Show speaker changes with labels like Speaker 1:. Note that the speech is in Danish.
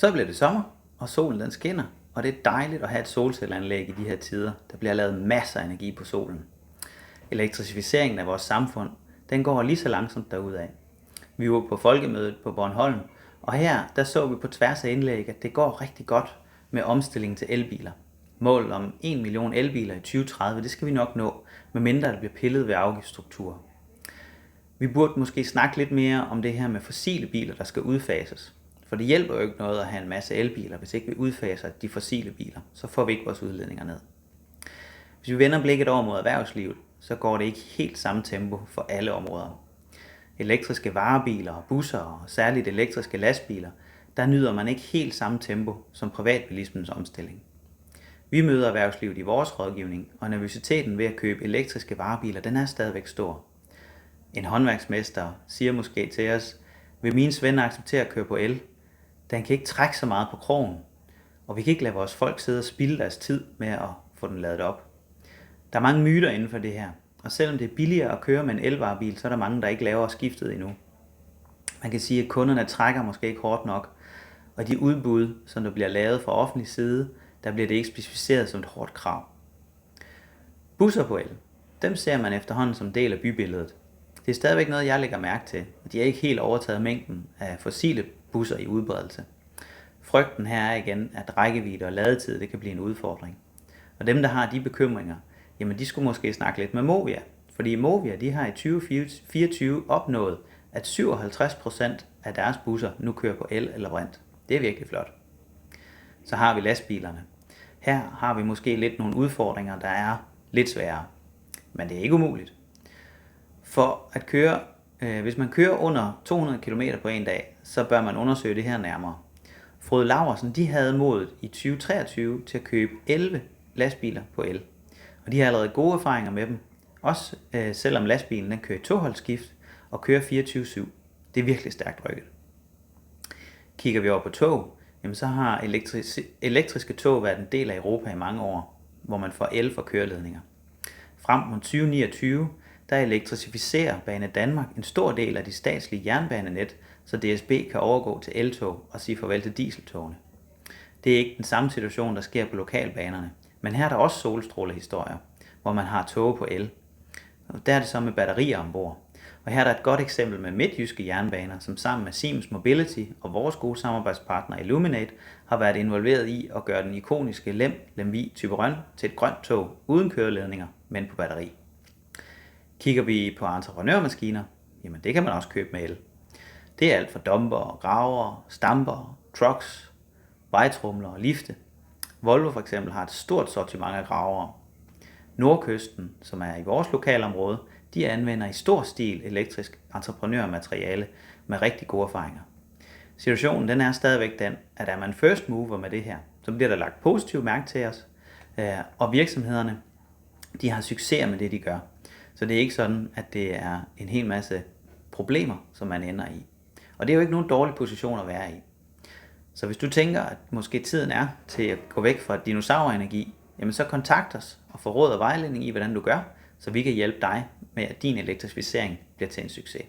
Speaker 1: Så bliver det sommer, og solen den skinner, og det er dejligt at have et solcelleanlæg i de her tider. Der bliver lavet masser af energi på solen. Elektrificeringen af vores samfund, den går lige så langsomt derudad. Vi var på folkemødet på Bornholm, og her der så vi på tværs af indlæg, at det går rigtig godt med omstillingen til elbiler. Målet om 1 million elbiler i 2030, det skal vi nok nå, medmindre der bliver pillet ved afgiftsstrukturer. Vi burde måske snakke lidt mere om det her med fossile biler, der skal udfases. For det hjælper jo ikke noget at have en masse elbiler, hvis ikke vi udfaser de fossile biler. Så får vi ikke vores udledninger ned. Hvis vi vender blikket over mod erhvervslivet, så går det ikke helt samme tempo for alle områder. Elektriske varebiler og busser og særligt elektriske lastbiler, der nyder man ikke helt samme tempo som privatbilismens omstilling. Vi møder erhvervslivet i vores rådgivning, og nervøsiteten ved at købe elektriske varebiler, den er stadigvæk stor. En håndværksmester siger måske til os, vil mine svende acceptere at køre på el? Den kan ikke trække så meget på krogen, og vi kan ikke lade vores folk sidde og spilde deres tid med at få den ladet op. Der er mange myter inden for det her, og selvom det er billigere at køre med en elvarebil, så er der mange, der ikke laver skiftet endnu. Man kan sige, at kunderne trækker måske ikke hårdt nok, og de udbud, som der bliver lavet fra offentlig side, der bliver det ikke specificeret som et hårdt krav. Busser på el, dem ser man efterhånden som del af bybilledet. Det er stadigvæk noget, jeg lægger mærke til, og de har ikke helt overtaget mængden af fossile busser i udbredelse. Frygten her er igen, at rækkevidde og ladetid det kan blive en udfordring. Og dem, der har de bekymringer, jamen de skulle måske snakke lidt med Movia. Fordi Movia de har i 2024 opnået, at 57% af deres busser nu kører på el eller brint. Det er virkelig flot. Så har vi lastbilerne. Her har vi måske lidt nogle udfordringer, der er lidt sværere. Men det er ikke umuligt. For at køre, hvis man kører under 200 km på en dag, så bør man undersøge det her nærmere. Frode Laursen, de havde modet i 2023 til at købe 11 lastbiler på el. Og de har allerede gode erfaringer med dem. Også selvom lastbilen den kører i toholdsskift og kører 24/7. Det er virkelig stærkt rykket. Kigger vi over på tog, jamen så har elektriske tog været en del af Europa i mange år, hvor man får el for køreledninger. Frem mod 2029, der elektrificerer Banedanmark en stor del af de statslige jernbanenet, så DSB kan overgå til eltog og sige farvel til dieseltogene. Det er ikke den samme situation, der sker på lokalbanerne, men her er der også solstrålehistorier, hvor man har tog på el. Og der er det så med batterier ombord. Og her er der et godt eksempel med midtjyske jernbaner, som sammen med Siemens Mobility og vores gode samarbejdspartner Illuminate har været involveret i at gøre den ikoniske Lemvig Thyborøn til et grønt tog uden køreledninger, men på batteri. Kigger vi på entreprenørmaskiner, jamen det kan man også købe med el. Det er alt fra dumper, graver, stamper, trucks, vejtrumler og lifte. Volvo for eksempel har et stort sortiment af gravere. Nordkysten, som er i vores lokalområde, de anvender i stor stil elektrisk entreprenørmateriale med rigtig gode erfaringer. Situationen den er stadigvæk den, at er man first mover med det her, så bliver der lagt positivt mærke til os, og virksomhederne de har succes med det, de gør. Så det er ikke sådan, at det er en hel masse problemer, som man ender i. Og det er jo ikke nogen dårlig position at være i. Så hvis du tænker, at måske tiden er til at gå væk fra dinosaurenergi, jamen så kontakt os og få råd og vejledning i, hvordan du gør, så vi kan hjælpe dig med, at din elektrificering bliver til en succes.